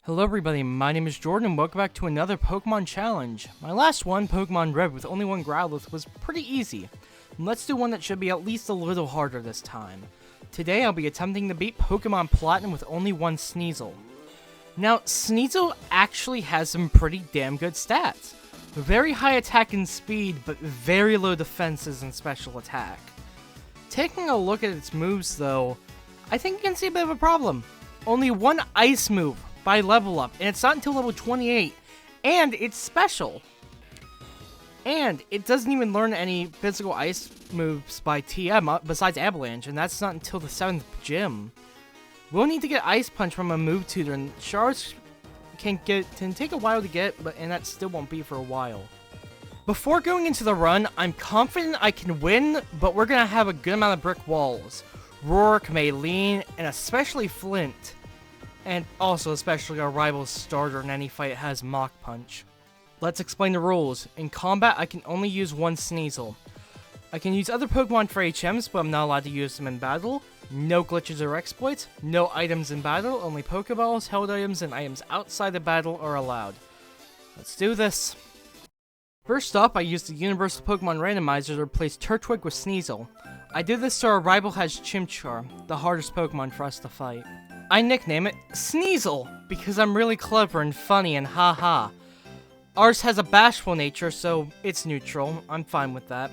Hello everybody, my name is Jordan and welcome back to another Pokemon challenge. My last one, Pokemon Red with only one Growlithe, was pretty easy. Let's do one that should be at least a little harder this time. Today I'll be attempting to beat Pokemon Platinum with only one Sneasel. Now, Sneasel actually has some pretty damn good stats. Very high attack and speed, but very low defenses and special attack. Taking a look at its moves though, I think you can see a bit of a problem. Only one ice move by level up, and it's not until level 28, and it's special. And it doesn't even learn any physical ice moves by TM besides Avalanche, and that's not until the 7th gym. We'll need to get Ice Punch from a move tutor, and Shards can take a while to get, and that still won't be for a while. Before going into the run, I'm confident I can win, but we're gonna have a good amount of brick walls. Rourke, Maylene, and especially Flint. And also especially our rival's starter in any fight has Mach Punch. Let's explain the rules. In combat, I can only use one Sneasel. I can use other Pokemon for HMs, but I'm not allowed to use them in battle. No glitches or exploits. No items in battle. Only Pokeballs, held items, and items outside the battle are allowed. Let's do this. First up, I used the Universal Pokemon Randomizer to replace Turtwig with Sneasel. I did this so our rival has Chimchar, the hardest Pokemon for us to fight. I nickname it Sneasel, because I'm really clever and funny and haha. Ours has a bashful nature, so it's neutral. I'm fine with that.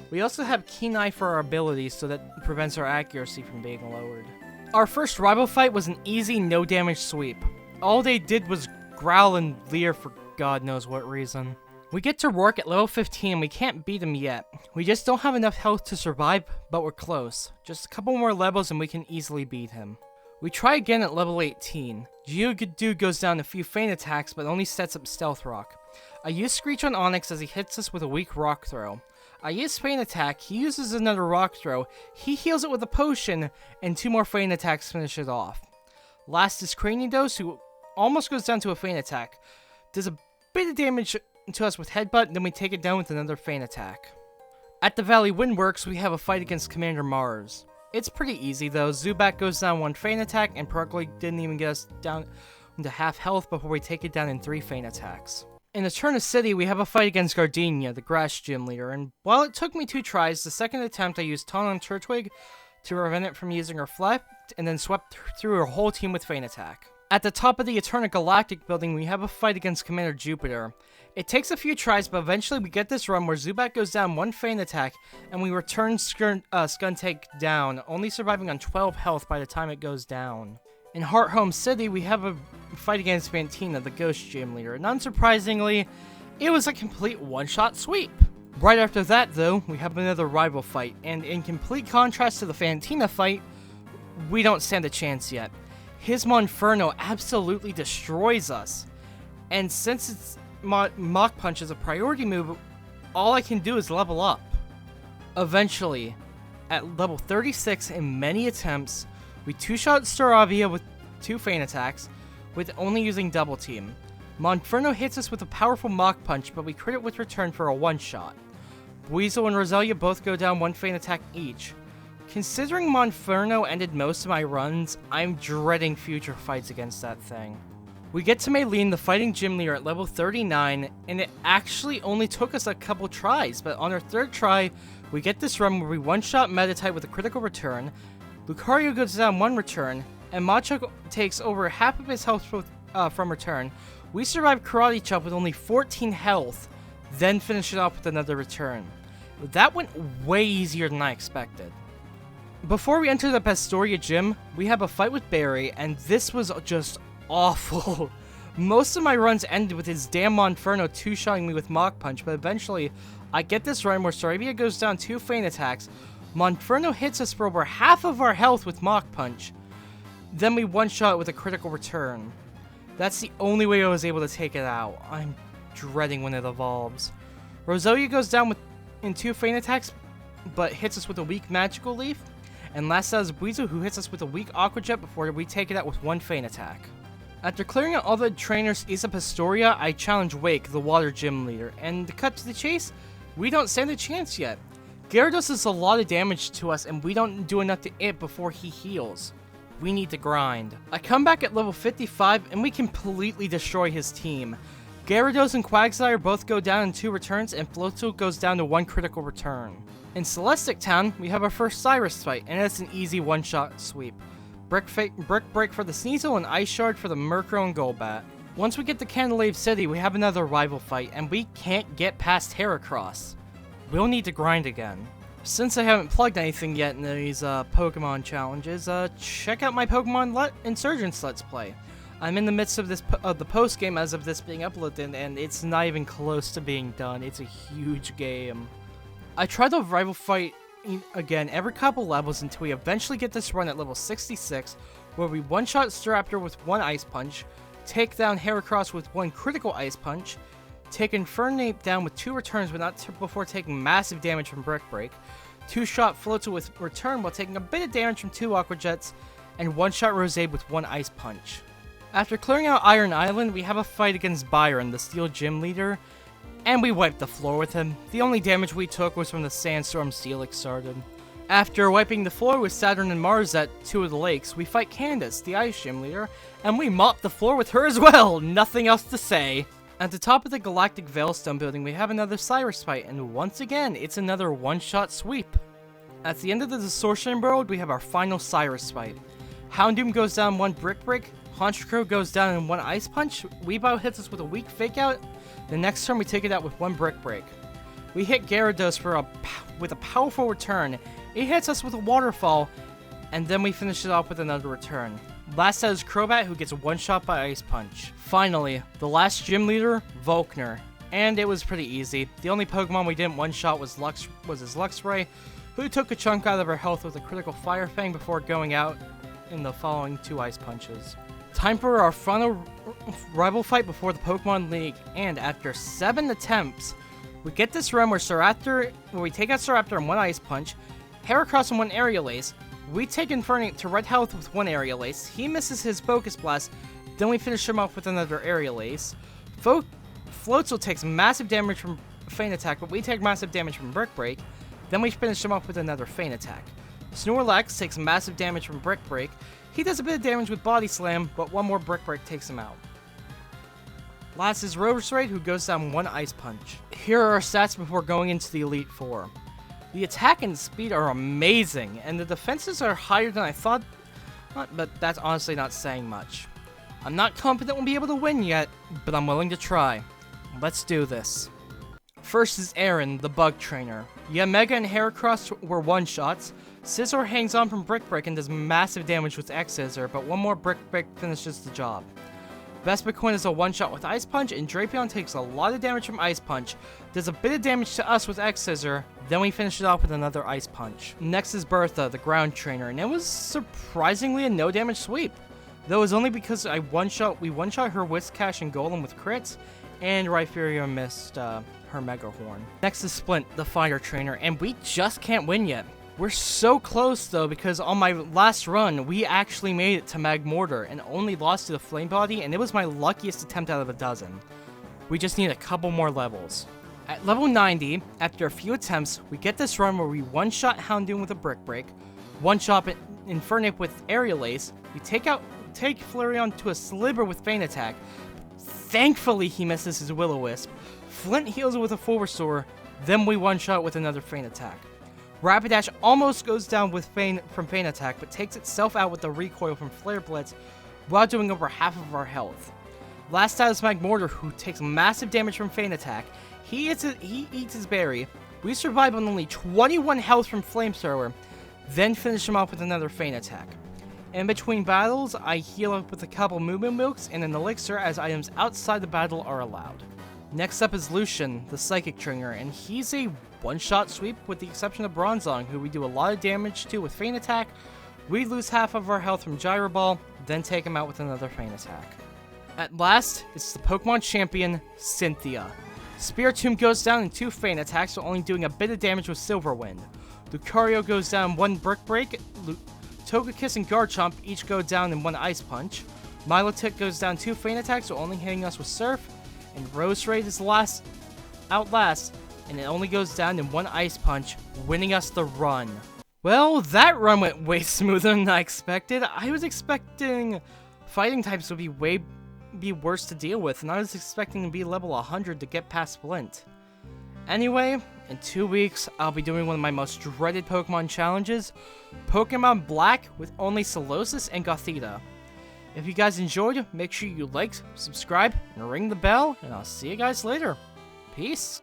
We also have Keen Eye for our abilities, so that prevents our accuracy from being lowered. Our first rival fight was an easy, no damage sweep. All they did was growl and leer for God knows what reason. We get to Rourke at level 15 and we can't beat him yet. We just don't have enough health to survive, but we're close. Just a couple more levels and we can easily beat him. We try again at level 18. Geodude goes down a few feint attacks, but only sets up Stealth Rock. I use Screech on Onix as he hits us with a weak Rock Throw. I use Feint Attack, he uses another Rock Throw, he heals it with a Potion, and 2 more Feint Attacks finish it off. Last is Cranidos, who almost goes down to a Feint Attack. Does a bit of damage to us with Headbutt, then we take it down with another Feint Attack. At the Valley Windworks, we have a fight against Commander Mars. It's pretty easy though. Zubat goes down 1 feint attack, and Perkleigh didn't even get us down into half health before we take it down in 3 feint attacks. In Eterna City, we have a fight against Gardenia, the grass gym leader, and while it took me 2 tries, the second attempt I used Taunt on Turtwig to prevent it from using Reflect, and then swept through her whole team with feint attack. At the top of the Eterna Galactic building, we have a fight against Commander Jupiter. It takes a few tries, but eventually we get this run where Zubat goes down 1 feint attack, and we return Skuntank down, only surviving on 12 health by the time it goes down. In Hearthome City, we have a fight against Fantina, the Ghost Gym leader, and unsurprisingly, it was a complete one-shot sweep. Right after that, though, we have another rival fight, and in complete contrast to the Fantina fight, we don't stand a chance yet. His Monferno absolutely destroys us, and since it's Mach Punch is a priority move, all I can do is level up. Eventually, at level 36 in many attempts, we 2-shot Staravia with 2 feint attacks, with only using Double Team. Monferno hits us with a powerful Mach Punch, but we crit it with return for a 1-shot. Weasel and Roselia both go down 1 feint attack each. Considering Monferno ended most of my runs, I'm dreading future fights against that thing. We get to Maylene, the fighting gym leader, at level 39, and it actually only took us a couple tries, but on our 3rd try, we get this run where we 1-shot Meditite with a critical return, Lucario goes down 1 return, and Machop takes over half of his health from return. We survive Karate Chop with only 14 health, then finish it off with another return. That went way easier than I expected. Before we enter the Pastoria gym, we have a fight with Barry, and this was just awful. Most of my runs ended with his damn Monferno 2-shotting me with Mach Punch, but eventually I get this run where Staravia goes down 2 feint attacks, Monferno hits us for over half of our health with Mach Punch, then we 1-shot it with a critical return. That's the only way I was able to take it out. I'm dreading when it evolves. Roselia goes down in 2 feint attacks, but hits us with a weak Magical Leaf, and last out is Weasel, who hits us with a weak Aqua Jet before we take it out with 1 feint attack. After clearing out all the trainers east of Pastoria, I challenge Wake, the water gym leader, and to cut to the chase, we don't stand a chance yet. Gyarados does a lot of damage to us, and we don't do enough to it before he heals. We need to grind. I come back at level 55 and we completely destroy his team. Gyarados and Quagsire both go down in 2 returns, and Floatzel goes down to 1 critical return. In Celestic Town, we have our first Cyrus fight, and it's an easy one-shot sweep. Brick Break for the Sneasel and Ice Shard for the Murkrow and Golbat. Once we get to Candelave City, we have another rival fight, and we can't get past Heracross. We'll need to grind again. Since I haven't plugged anything yet in these Pokemon challenges, check out my Pokemon Insurgence Let's Play. I'm in the midst of the post game as of this being uploaded, and it's not even close to being done. It's a huge game. I try the rival fight again every couple levels until we eventually get this run at level 66, where we one-shot Staraptor with 1 Ice Punch, take down Heracross with 1 critical Ice Punch, take Infernape down with 2 returns but not before taking massive damage from Brick Break, 2-shot Floatzel with return while taking a bit of damage from 2 Aqua Jets, and 1-shot Rosé with 1 Ice Punch. After clearing out Iron Island, we have a fight against Byron, the Steel Gym Leader, and we wiped the floor with him. The only damage we took was from the Sandstorm Steelix started. After wiping the floor with Saturn and Mars at 2 of the lakes, we fight Candace, the Ice Gym Leader, and we mop the floor with her as well! Nothing else to say! At the top of the Galactic Veilstone building, we have another Cyrus fight, and once again, it's another one-shot sweep. At the end of the Distortion World, we have our final Cyrus fight. Houndoom goes down 1 Brick Break, Honchkrow goes down in 1 Ice Punch, Weebo hits us with a weak Fake Out, the next turn we take it out with 1 Brick Break. We hit Gyarados with a powerful return, it hits us with a Waterfall, and then we finish it off with another return. Last out is Crobat, who gets 1-shot by Ice Punch. Finally, the last gym leader, Volkner. And it was pretty easy. The only Pokemon we didn't one-shot was his Luxray, who took a chunk out of her health with a critical Fire Fang before going out in the following 2 Ice Punches. Time for our final rival fight before the Pokemon League, and after 7 attempts, we get this run where we take out Staraptor in 1 Ice Punch, Heracross in 1 Aerial Ace, we take Infernape to red health with 1 Aerial Ace, he misses his Focus Blast, then we finish him off with another Aerial Ace. Floatzel takes massive damage from Feint Attack, but we take massive damage from Brick Break, then we finish him off with another Feint Attack. Snorlax takes massive damage from Brick Break, he does a bit of damage with Body Slam, but 1 more Brick Break takes him out. Last is Roserade, who goes down 1 Ice Punch. Here are our stats before going into the Elite Four. The attack and speed are amazing, and the defenses are higher than I thought, but that's honestly not saying much. I'm not confident we'll be able to win yet, but I'm willing to try. Let's do this. First is Aaron, the Bug Trainer. Mega and Heracross were one-shots. Scizor hangs on from Brick Break and does massive damage with X-Scissor, but 1 more Brick Break finishes the job. Vespiquen is a one-shot with Ice Punch, and Drapion takes a lot of damage from Ice Punch, does a bit of damage to us with X-Scissor, then we finish it off with another Ice Punch. Next is Bertha, the Ground Trainer, and it was surprisingly a no-damage sweep. Though it was only because we one-shot her Whiscash and Golem with crits, and Rhyperior missed her Mega Horn. Next is Splint, the Fire Trainer, and we just can't win yet. We're so close though, because on my last run, we actually made it to Magmortar and only lost to the Flame Body, and it was my luckiest attempt out of a dozen. We just need a couple more levels. At level 90, after a few attempts, we get this run where we one-shot Houndoom with a Brick Break, one-shot Infernape with Aerial Ace, we take Flareon to a Sliver with Feint Attack. Thankfully, he misses his Will-O-Wisp. Flint heals it with a Full Restore, then we one-shot with another Feint Attack. Rapidash almost goes down from Feint Attack, but takes itself out with the recoil from Flare Blitz while doing over half of our health. Last out is Magmortar, who takes massive damage from Feint Attack. He eats his berry. We survive on only 21 health from Flamethrower, then finish him off with another Feint Attack. In between battles, I heal up with a couple Movement Milks and an Elixir as items outside the battle are allowed. Next up is Lucian, the Psychic Trainer, and he's a one-shot sweep with the exception of Bronzong, who we do a lot of damage to with Feint Attack. We lose half of our health from Gyro Ball, then take him out with another Feint Attack. At last, it's the Pokemon Champion, Cynthia. Spiritomb goes down in 2 Feint Attacks, while only doing a bit of damage with Silver Wind. Lucario goes down 1 Brick Break, Togekiss and Garchomp each go down in 1 Ice Punch. Milotic goes down 2 Feint Attacks, while only hitting us with Surf. And Roserade is out last, and it only goes down in 1 Ice Punch, winning us the run. Well, that run went way smoother than I expected. I was expecting fighting types would be worse to deal with, and I was expecting to be level 100 to get past Splint. Anyway, in 2 weeks, I'll be doing one of my most dreaded Pokemon challenges, Pokemon Black with only Solosis and Gothita. If you guys enjoyed, make sure you like, subscribe, and ring the bell, and I'll see you guys later. Peace.